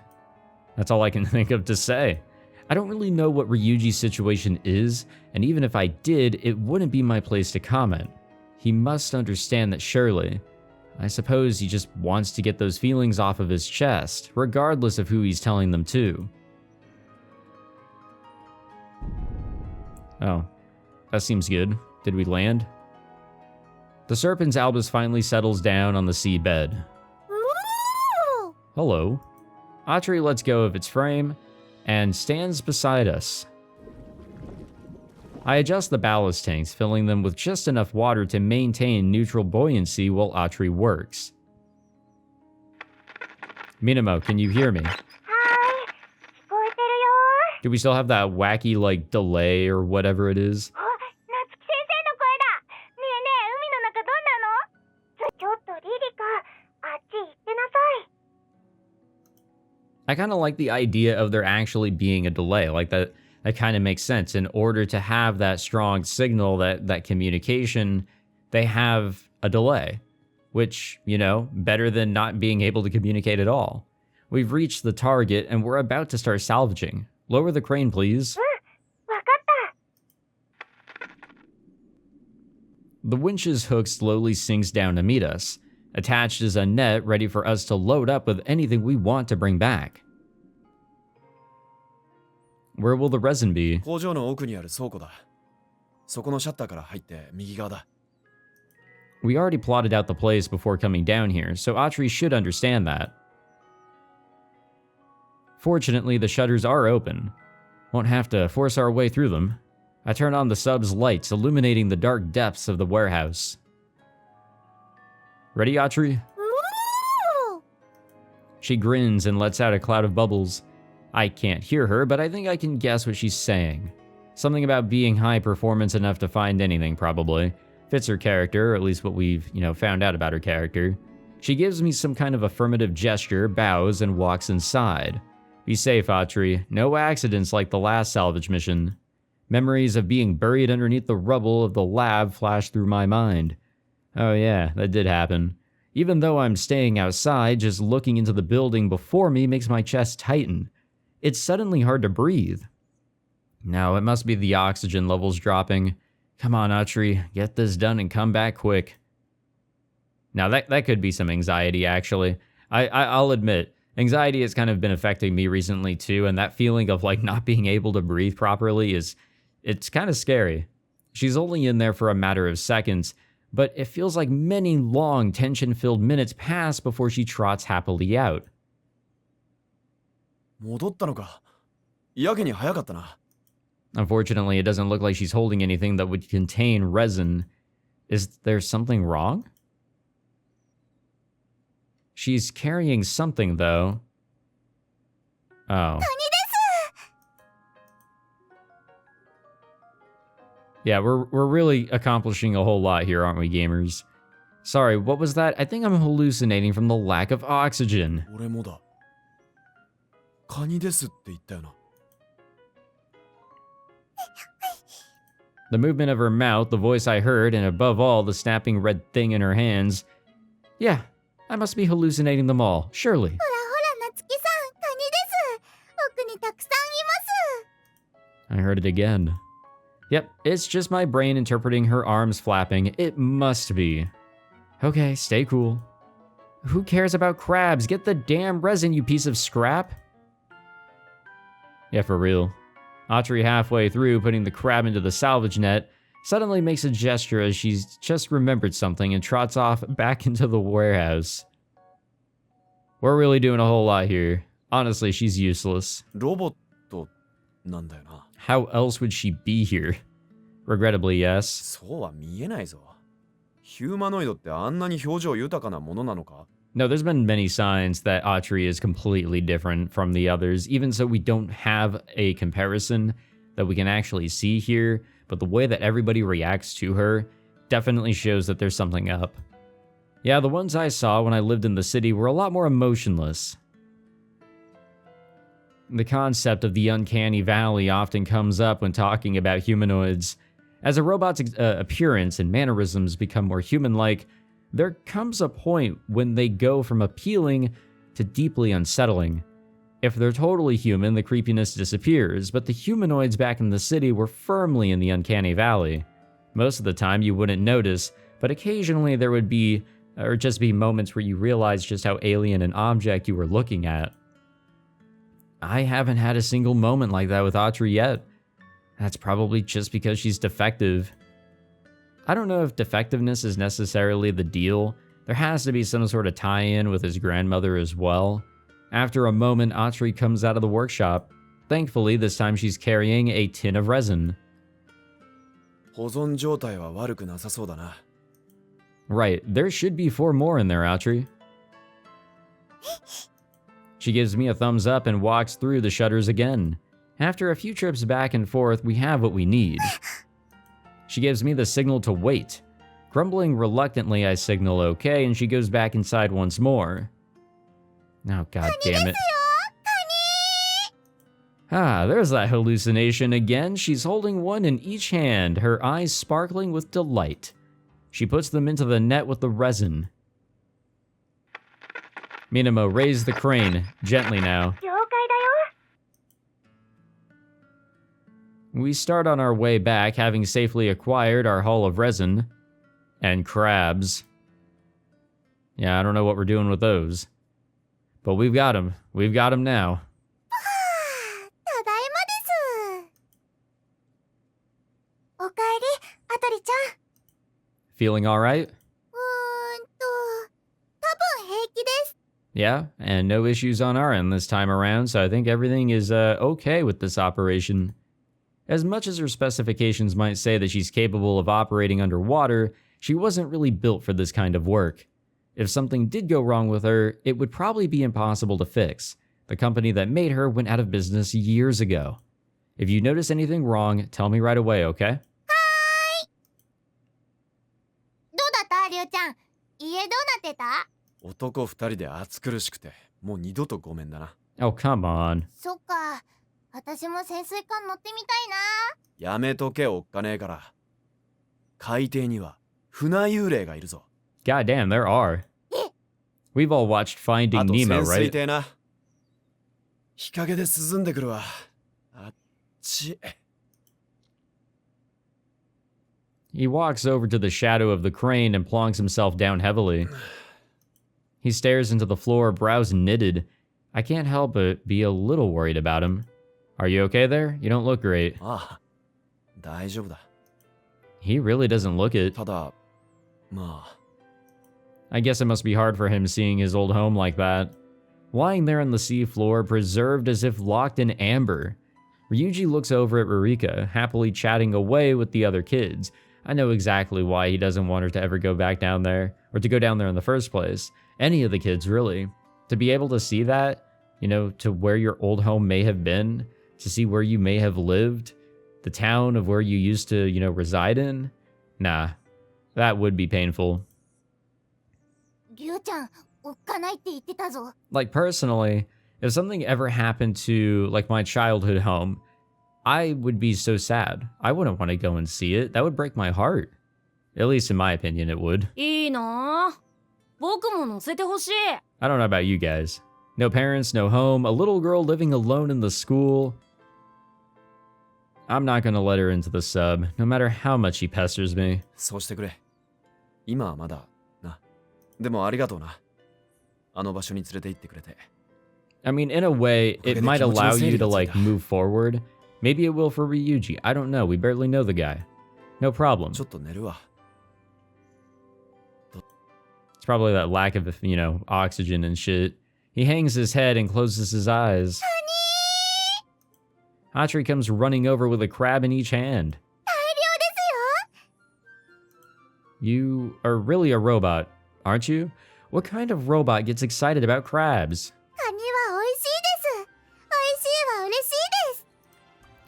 [SPEAKER 1] That's all I can think of to say. I don't really know what Ryuuji's situation is, and even if I did, it wouldn't be my place to comment. He must understand that surely. I suppose he just wants to get those feelings off of his chest, regardless of who he's telling them to. Oh, that seems good. Did we land? The Serpent's Albus finally settles down on the seabed.
[SPEAKER 3] Ooh!
[SPEAKER 1] Hello. Atri lets go of its frame and stands beside us. I adjust the ballast tanks, filling them with just enough water to maintain neutral buoyancy while Atri works. Minamo, can you hear me?
[SPEAKER 3] はーい、聞こえてるよ
[SPEAKER 1] Do we still have that wacky, delay or whatever it is?
[SPEAKER 3] ー。あ、夏木先生の声だ。ねえねえ、海の中どんなの？ちょっとリリカ、あっち行ってなさい。
[SPEAKER 1] I kind of like the idea of there actually being a delay. Like that kind of makes sense. In order to have that strong signal, that communication, they have a delay, which, better than not being able to communicate at all. We've reached the target and we're about to start salvaging. Lower the crane, please.
[SPEAKER 3] うん、わかった。
[SPEAKER 1] The winch's hook slowly sinks down to meet us. Attached is a net ready for us to load up with anything we want to bring back. Where will the resin be?
[SPEAKER 2] 工場の奥にある倉庫だ。そこのシャッターから入って右側だ。
[SPEAKER 1] We already plotted out the place before coming down here, so Atri should understand that. Fortunately, the shutters are open. Won't have to force our way through them. I turn on the sub's lights, illuminating the dark depths of the warehouse. Ready, Atri?
[SPEAKER 3] Ooh!
[SPEAKER 1] She grins and lets out a cloud of bubbles. I can't hear her, but I think I can guess what she's saying. Something about being high performance enough to find anything, probably. Fits her character, or at least what we've, found out about her character. She gives me some kind of affirmative gesture, bows, and walks inside. Be safe, Atri. No accidents like the last salvage mission. Memories of being buried underneath the rubble of the lab flash through my mind. Oh yeah, that did happen. Even though I'm staying outside, just looking into the building before me makes my chest tighten. It's suddenly hard to breathe. No, it must be the oxygen levels dropping. Come on, Atri, get this done and come back quick. Now, that could be some anxiety, actually. I'll admit, anxiety has kind of been affecting me recently, too, and that feeling of, not being able to breathe properly it's kind of scary. She's only in there for a matter of seconds, but it feels like many long, tension-filled minutes pass before she trots happily out.
[SPEAKER 2] 戻ったのか。やけに早かったな。
[SPEAKER 1] Unfortunately, it doesn't look like she's holding anything that would contain resin. Is there something wrong? She's carrying something, though. Oh. Yeah, we're really accomplishing a whole lot here, aren't we, gamers? Sorry, what was that? I think I'm hallucinating from the lack of oxygen.
[SPEAKER 2] 俺もだ。カニですって言ったよな。
[SPEAKER 1] The movement of her mouth, the voice I heard, and above all, the snapping red thing in her hands. Yeah, I must be hallucinating them all, surely.
[SPEAKER 3] ほらほら、夏希さん、カニです。奥にたくさんいます。
[SPEAKER 1] I heard it again. Yep, it's just my brain interpreting her arms flapping. It must be. Okay, stay cool. Who cares about crabs? Get the damn resin, you piece of scrap. Yeah, for real. Atri, halfway through putting the crab into the salvage net, suddenly makes a gesture as she's just remembered something and trots off back into the warehouse. We're really doing a whole lot here. Honestly, she's useless.
[SPEAKER 2] ロボットなんだよな。
[SPEAKER 1] How else would she be here? Regrettably, yes.
[SPEAKER 2] そうは見えないぞ。ヒューマノイドってあんなに表情豊かなものなのか？
[SPEAKER 1] No, there's been many signs that Atri is completely different from the others, even so we don't have a comparison that we can actually see here, but the way that everybody reacts to her definitely shows that there's something up. Yeah, the ones I saw when I lived in the city were a lot more emotionless. The concept of the uncanny valley often comes up when talking about humanoids. As a robot's appearance and mannerisms become more human-like, there comes a point when they go from appealing to deeply unsettling. If they're totally human, the creepiness disappears, but the humanoids back in the city were firmly in the uncanny valley. Most of the time you wouldn't notice, but occasionally there would be, or just be moments where you realize just how alien an object you were looking at. I haven't had a single moment like that with Atri yet. That's probably just because she's defective. I don't know if defectiveness is necessarily the deal. There has to be some sort of tie-in with his grandmother as well. After a moment, Atri comes out of the workshop. Thankfully, this time she's carrying a tin of resin.
[SPEAKER 2] 保存状態は悪くなさそうだな。
[SPEAKER 1] Right, there should be 4 more in there, Atri. She gives me a thumbs up and walks through the shutters again. After a few trips back and forth, we have what we need. She gives me the signal to wait. Grumbling reluctantly, I signal okay, and she goes back inside once more. Oh, god damn it. Ah, there's that hallucination again. She's holding one in each hand, her eyes sparkling with delight. She puts them into the net with the resin. Minamo, raise the crane. Gently now.
[SPEAKER 3] 了解だよ。
[SPEAKER 1] We start on our way back, having safely acquired our haul of resin. And crabs. Yeah, I don't know what we're doing with those. But we've got them. We've got them now.
[SPEAKER 3] ただいまです。おかえり、アトリちゃん。
[SPEAKER 1] Feeling alright?
[SPEAKER 3] 多分平気です。
[SPEAKER 1] Yeah, and no issues on our end this time around, so I think everything is okay with this operation. As much as her specifications might say that she's capable of operating underwater, she wasn't really built for this kind of work. If something did go wrong with her, it would probably be impossible to fix. The company that made her went out of business years ago. If you notice anything wrong, tell me right away, okay?
[SPEAKER 3] どうだったリュウちゃん。家どうなってた？
[SPEAKER 2] 男二人で暑苦しくて、もう二度とごめんだな。
[SPEAKER 1] Oh, come on.
[SPEAKER 3] そっか。私も潜水艦乗ってみたいな。
[SPEAKER 2] やめとけ、おっかねえから。海底には船幽霊がいるぞ。
[SPEAKER 1] God damn, there are. We've all watched
[SPEAKER 2] あ
[SPEAKER 1] Finding
[SPEAKER 2] と
[SPEAKER 1] Nemo,
[SPEAKER 2] 潜水
[SPEAKER 1] right?
[SPEAKER 2] 艇な。日陰で涼んでくるわ。あっち。
[SPEAKER 1] He walks over to the shadow of the crane and plonks himself down heavily. He stares into the floor, brows knitted. I can't help but be a little worried about him. Are you okay there? You don't look great.
[SPEAKER 2] ああ、大丈夫だ。
[SPEAKER 1] He really doesn't look it.
[SPEAKER 2] ただ、まあ。
[SPEAKER 1] I guess it must be hard for him seeing his old home like that. Lying there on the sea floor, preserved as if locked in amber. Ryuuji looks over at Rurika, happily chatting away with the other kids. I know exactly why he doesn't want her to ever go back down there, or to go down there in the first place. Any of the kids, really. To be able to see that, you know, to where your old home may have been, to see where you may have lived, the town of where you used to, you know, reside in. Nah, that would be painful.
[SPEAKER 3] リュウちゃん、おっかないって言ってたぞ。
[SPEAKER 1] Like, personally, if something ever happened to, like, my childhood home, I would be so sad. I wouldn't want to go and see it. That would break my heart. At least in my opinion, it would.
[SPEAKER 4] いいなぁ。僕も乗せてほしい。
[SPEAKER 1] I don't know about you guys. No parents, no home, a little girl living alone in the school. I'm not gonna let her into the sub, no matter how much she pesters me.
[SPEAKER 2] そうしてくれ。今はまだな。でもありがとうな。あの場所に連れて行ってくれて。
[SPEAKER 1] I mean, in a way, it might allow you to, like, move forward. Maybe it will for Ryuuji. I don't know. We barely know the guy. No problem.
[SPEAKER 2] ちょっと寝るわ。
[SPEAKER 1] It's probably that lack of, you know, oxygen and shit. He hangs his head and closes his eyes. Atri comes running over with a crab in each hand.
[SPEAKER 3] 大量ですよ。
[SPEAKER 1] You are really a robot, aren't you? What kind of robot gets excited about crabs?
[SPEAKER 3] カニは美味しいです。美味しいは嬉しいです。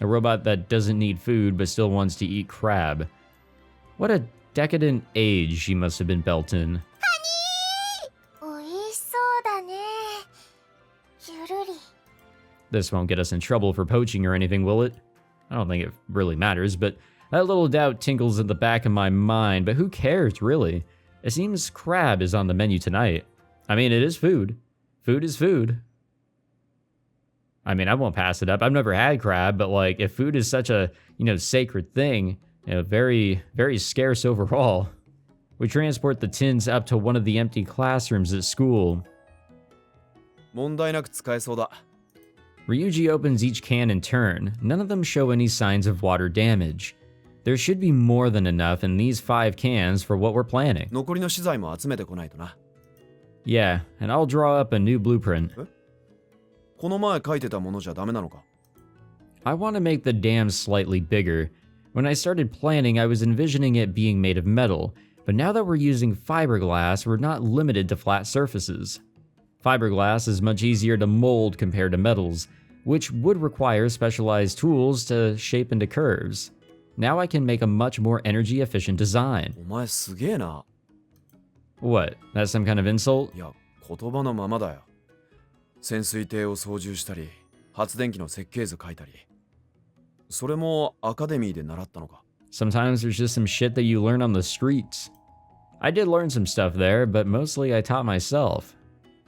[SPEAKER 1] A robot that doesn't need food but still wants to eat crab. What a decadent age she must have been built in.
[SPEAKER 3] 美味しそうだね。ゆるり。
[SPEAKER 1] This won't get us in trouble for poaching or anything, will it? I don't think it really matters, but that little doubt tinkles in the back of my mind. But who cares, really? It seems crab is on the menu tonight. I mean, it is food. Food is food. I mean, I won't pass it up. I've never had crab, but like, if food is such a, you know, sacred thing, you know, very, very scarce overall. We transport the tins up to one of the empty classrooms at school.
[SPEAKER 2] 問題なく使えそうだ。
[SPEAKER 1] Ryuuji opens each can in turn. None of them show any signs of water damage. There should be more than enough in these 5 cans for what we're planning.
[SPEAKER 2] 残りの資材も集めてこないとな。
[SPEAKER 1] Yeah, and I'll draw up a new blueprint.
[SPEAKER 2] この前書いてたものじゃダメなのか？
[SPEAKER 1] I want to make the dam slightly bigger. When I started planning, I was envisioning it being made of metal, but now that we're using fiberglass, we're not limited to flat surfaces. Fiberglass is much easier to mold compared to metals, which would require specialized tools to shape into curves. Now I can make a much more energy-efficient design.
[SPEAKER 2] お前すげえな。
[SPEAKER 1] What? That's some kind of insult?
[SPEAKER 2] いや、言葉のままだよ。潜水艇を操縦したり、発電機の設計図書いたり。それもアカデミーで習ったのか？
[SPEAKER 1] Sometimes there's just some shit that you learn on the streets. I did learn some stuff there, but mostly I taught myself.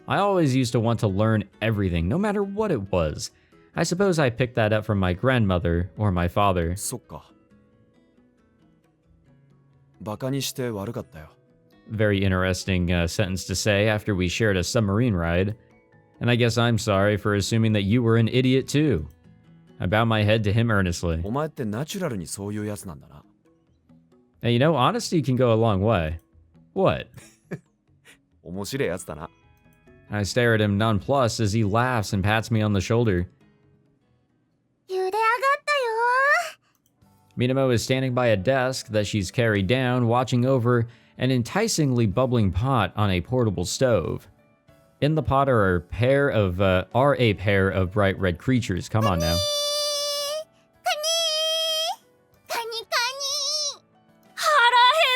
[SPEAKER 1] I always used to want to learn everything, no matter what it was. I suppose I picked that up from my grandmother or my father.
[SPEAKER 2] そっか。バカにして悪かったよ。
[SPEAKER 1] Very interesting sentence to say after we shared a submarine ride. And I guess I'm sorry for assuming that you were an idiot too. I bow my head to him earnestly.
[SPEAKER 2] お前ってナチュラルにそういうやつなんだな。
[SPEAKER 1] And you know, honesty can go a long way. What?
[SPEAKER 2] 面白いやつだな。
[SPEAKER 1] I stare at him nonplussed as he laughs and pats me on the shoulder.
[SPEAKER 3] 茹で上がったよ
[SPEAKER 1] Minamo is standing by a desk that she's carried down, watching over an enticingly bubbling pot on a portable stove. In the pot are a pair of bright red creatures. Come on now.
[SPEAKER 3] カニカニ
[SPEAKER 4] 腹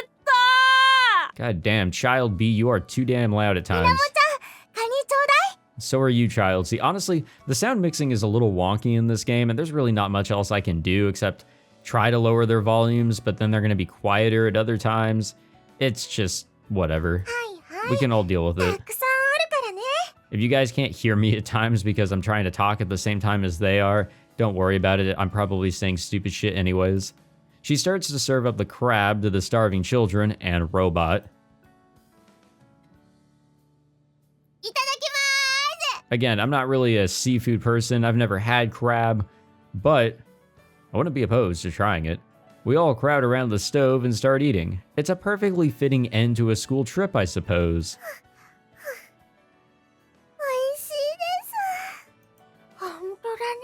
[SPEAKER 4] 減った
[SPEAKER 1] God damn, Child B, you are too damn loud at
[SPEAKER 3] みな
[SPEAKER 1] times.
[SPEAKER 3] もちゃんカニちょうだい
[SPEAKER 1] So are you, Child. See, honestly, the sound mixing is a little wonky in this game, and there's really not much else I can do except try to lower their volumes, but then they're going to be quieter at other times. It's just whatever.
[SPEAKER 3] はいは
[SPEAKER 1] We
[SPEAKER 3] い
[SPEAKER 1] can all deal with
[SPEAKER 3] た
[SPEAKER 1] it.
[SPEAKER 3] くさんあるからね
[SPEAKER 1] If you guys can't hear me at times because I'm trying to talk at the same time as they are, don't worry about it. I'm probably saying stupid shit anyways. She starts to serve up the crab to the starving children and robot.
[SPEAKER 3] いただきまーす
[SPEAKER 1] Again, I'm not really a seafood person. I've never had crab, but I wouldn't be opposed to trying it. We all crowd around the stove and start eating. It's a perfectly fitting end to a school trip, I suppose.
[SPEAKER 3] おいしいですほんとだね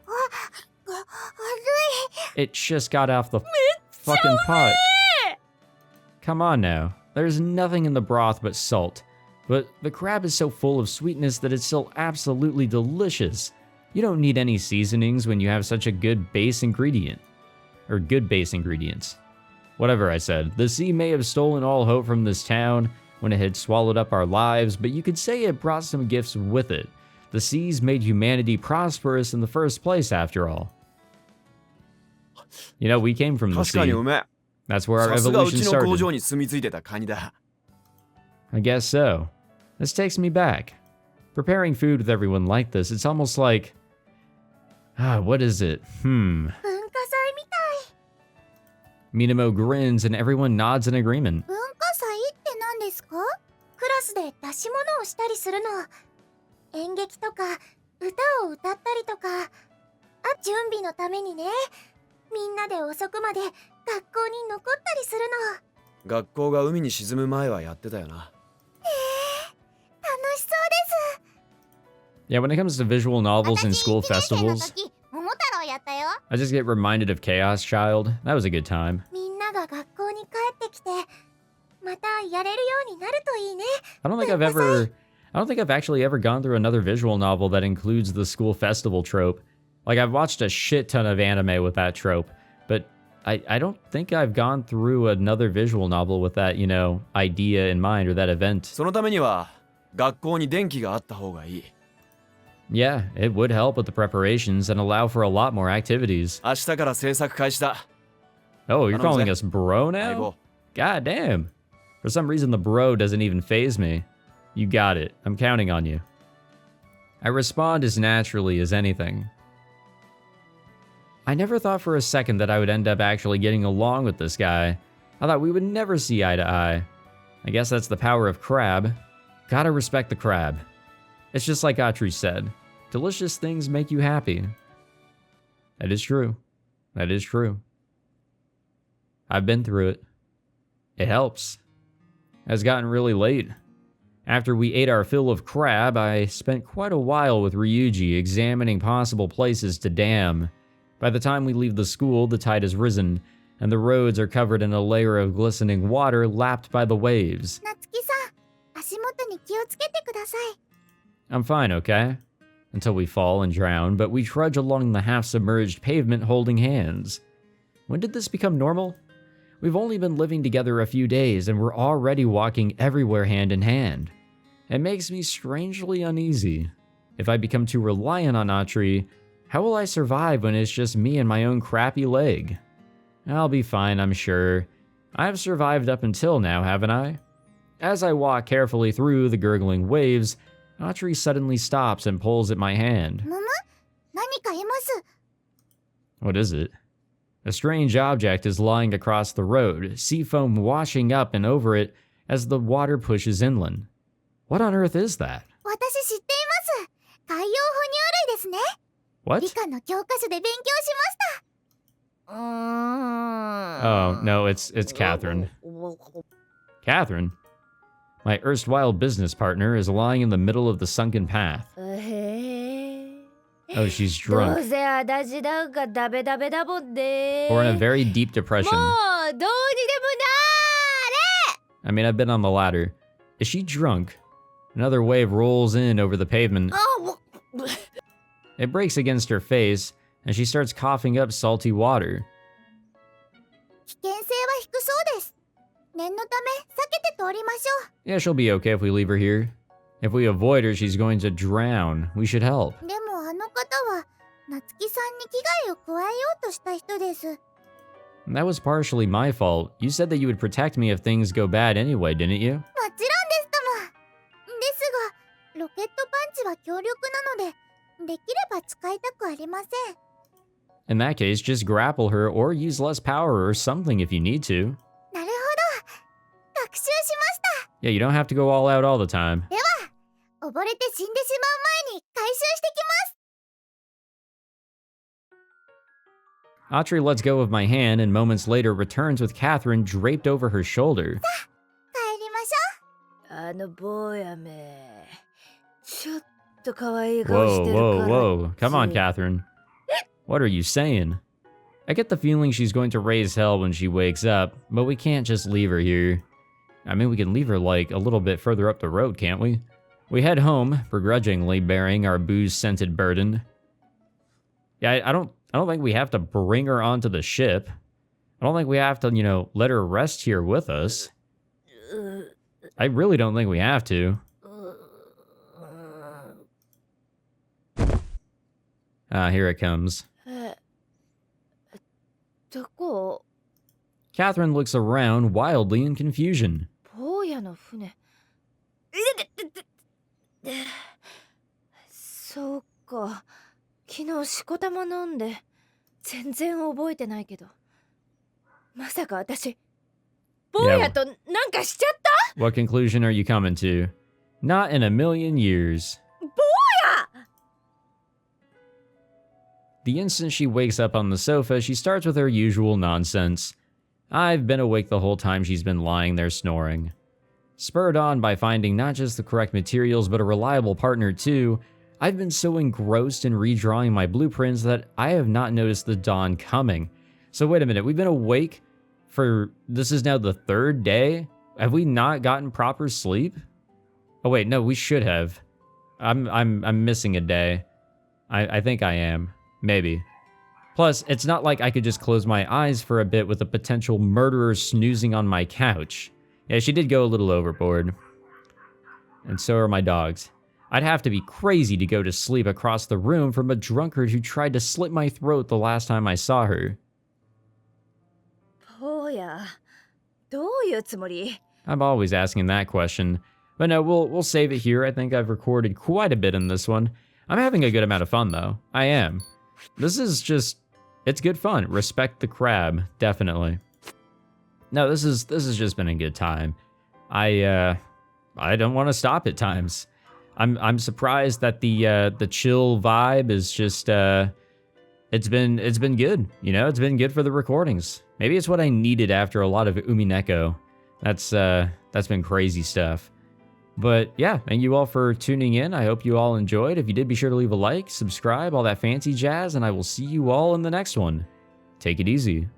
[SPEAKER 3] あ、熱い
[SPEAKER 1] It just got off the fucking pot. Come on now. There's nothing in the broth but salt. But the crab is so full of sweetness that it's still absolutely delicious. You don't need any seasonings when you have such a good base ingredient. Or good base ingredients. Whatever I said, the sea may have stolen all hope from this town when it had swallowed up our lives, but you could say it brought some gifts with it. The seas made humanity prosperous in the first place, after all. You know, we came from the
[SPEAKER 2] 確かに
[SPEAKER 1] sea.
[SPEAKER 2] うめえ。
[SPEAKER 1] That's where our
[SPEAKER 2] さすがう
[SPEAKER 1] evolution
[SPEAKER 2] ちの工場
[SPEAKER 1] started.
[SPEAKER 2] に住み着いてたカニだ。
[SPEAKER 1] I guess so. This takes me back. Preparing food with everyone like this, it's almost like... what is it?
[SPEAKER 3] 文化祭みたい
[SPEAKER 1] Minamo grins and everyone nods in agreement.
[SPEAKER 3] 文化祭って何ですかクラスで出し物をしたりするの演劇とか歌を歌ったりとか準備のためにねみんなで遅くまで学校に残ったりするの
[SPEAKER 2] 学校が海に沈む前はやってたよな。
[SPEAKER 3] 楽しそうです
[SPEAKER 1] Yeah, when it comes to visual novels and school
[SPEAKER 3] 私1年生の
[SPEAKER 1] festivals,
[SPEAKER 3] 時桃太郎やったよ
[SPEAKER 1] I just get reminded of Chaos Child. That was a good time.
[SPEAKER 3] みんなが学校に帰ってきてまたやれるようになるといいね
[SPEAKER 1] I don't think I've actually ever gone through another visual novel that includes the school festival trope. Like, I've watched a shit ton of anime with that trope, but I don't think I've gone through another visual novel with that, you know, idea in mind or that event.
[SPEAKER 2] そのためには学校に電気があった方がいい。
[SPEAKER 1] Yeah, it would help with the preparations and allow for a lot more activities.
[SPEAKER 2] 明日から制作開始だ。
[SPEAKER 1] Oh, you're calling
[SPEAKER 2] 頼むぜ。
[SPEAKER 1] us bro
[SPEAKER 2] 相
[SPEAKER 1] now?
[SPEAKER 2] 棒。
[SPEAKER 1] God damn. For some reason, the bro doesn't even faze me. You got it. I'm counting on you. I respond as naturally as anything. I never thought for a second that I would end up actually getting along with this guy. I thought we would never see eye to eye. I guess that's the power of crab. Gotta respect the crab. It's just like Atri said. Delicious things make you happy. That is true. That is true. I've been through it. It helps. It's gotten really late. After we ate our fill of crab, I spent quite a while with Ryuuji examining possible places to dam. By the time we leave the school, the tide has risen, and the roads are covered in a layer of glistening water lapped by the waves.
[SPEAKER 3] なつきさん足元に気をつけてください
[SPEAKER 1] I'm fine, okay? Until we fall and drown, but we trudge along the half-submerged pavement holding hands. When did this become normal? We've only been living together a few days, and we're already walking everywhere hand in hand. It makes me strangely uneasy. If I become too reliant on Atri, how will I survive when it's just me and my own crappy leg? I'll be fine, I'm sure. I've survived up until now, haven't I? As I walk carefully through the gurgling waves, Atri suddenly stops and pulls at my hand.
[SPEAKER 3] むむ何かいます
[SPEAKER 1] What is it? A strange object is lying across the road, sea foam washing up and over it as the water pushes inland. What on earth is that?
[SPEAKER 3] 私知っています。海洋哺乳類ですね。
[SPEAKER 1] What?
[SPEAKER 3] 理科の教科書で勉強しました。
[SPEAKER 1] Oh, no, it's Catherine. Catherine? My erstwhile business partner is lying in the middle of the sunken path. Oh, she's
[SPEAKER 4] どう
[SPEAKER 1] drunk.
[SPEAKER 4] せ私なんかダメダメだもんね。
[SPEAKER 1] Or in a very deep depression.
[SPEAKER 4] もうどうにでもな
[SPEAKER 1] I mean, I've been on the ladder. Is she drunk? Another wave rolls in over the pavement. It breaks against her face, and she starts coughing up salty water.
[SPEAKER 3] 危険性は低そうです。念のため避けて通りましょ
[SPEAKER 1] Yeah, she'll be okay if we leave her here. If we avoid her, she's going to drown. We should help.
[SPEAKER 3] う。でもあの方は夏希さんに危害を加えようとした人です。
[SPEAKER 1] That was partially my fault. You said that you would protect me if things go bad anyway, didn't you?
[SPEAKER 3] もちろんですとも。ですが、ロケットパンチは強力なので、できれば使いたくありません。
[SPEAKER 1] In that case, just grapple her or use less power or something if you need to.
[SPEAKER 3] なるほど。学習しました。
[SPEAKER 1] Yeah, you don't have to go all out all the time.
[SPEAKER 3] 溺れて死んでしまう前に回収してきます。
[SPEAKER 1] Atri lets go of my hand and moments later returns with Catherine draped over her shoulder.
[SPEAKER 3] 帰りましょう。
[SPEAKER 4] あの坊やめ。ちょっと可愛い顔し
[SPEAKER 1] Whoa,
[SPEAKER 4] てるから。
[SPEAKER 1] whoa, whoa. Come on, Catherine. What are you saying? I get the feeling she's going to raise hell when she wakes up, but we can't just leave her here. I mean, we can leave her like a little bit further up the road, can't we? We head home, begrudgingly bearing our booze-scented burden. Yeah, I don't think we have to bring her onto the ship. I don't think we have to, let her rest here with us. I really don't think we have to. Ah, here it comes.
[SPEAKER 4] どこ
[SPEAKER 1] Catherine looks around wildly in confusion.
[SPEAKER 4] 坊やの船。そうか。昨日しこたま飲んで全然覚えてないけど。まさか私、坊やとなんかしちゃった
[SPEAKER 1] What conclusion are you coming to? Not in a million years. The instant she wakes up on the sofa, she starts with her usual nonsense. I've been awake the whole time she's been lying there snoring. Spurred on by finding not just the correct materials, but a reliable partner too, I've been so engrossed in redrawing my blueprints that I have not noticed the dawn coming. So wait a minute, we've been awake for, this is now the third day? Have we not gotten proper sleep? Oh wait, no, we should have. I'm missing a day. I think I am. Maybe. Plus, it's not like I could just close my eyes for a bit with a potential murderer snoozing on my couch. Yeah, she did go a little overboard. And so are my dogs. I'd have to be crazy to go to sleep across the room from a drunkard who tried to slit my throat the last time I saw her.
[SPEAKER 4] 坊や、どういうつもり
[SPEAKER 1] I'm always asking that question. But no, we'll save it here. I think I've recorded quite a bit in this one. I'm having a good amount of fun, though. I am. This is just, it's good fun. Respect the crab, definitely. No, this has just been a good time. I don't want to stop at times. I'm surprised that the chill vibe is just it's been good. It's been good for the recordings. Maybe it's what I needed after a lot of Umineko. That's been crazy stuff. But yeah, thank you all for tuning in. I hope you all enjoyed. If you did, be sure to leave a like, subscribe, all that fancy jazz, and I will see you all in the next one. Take it easy.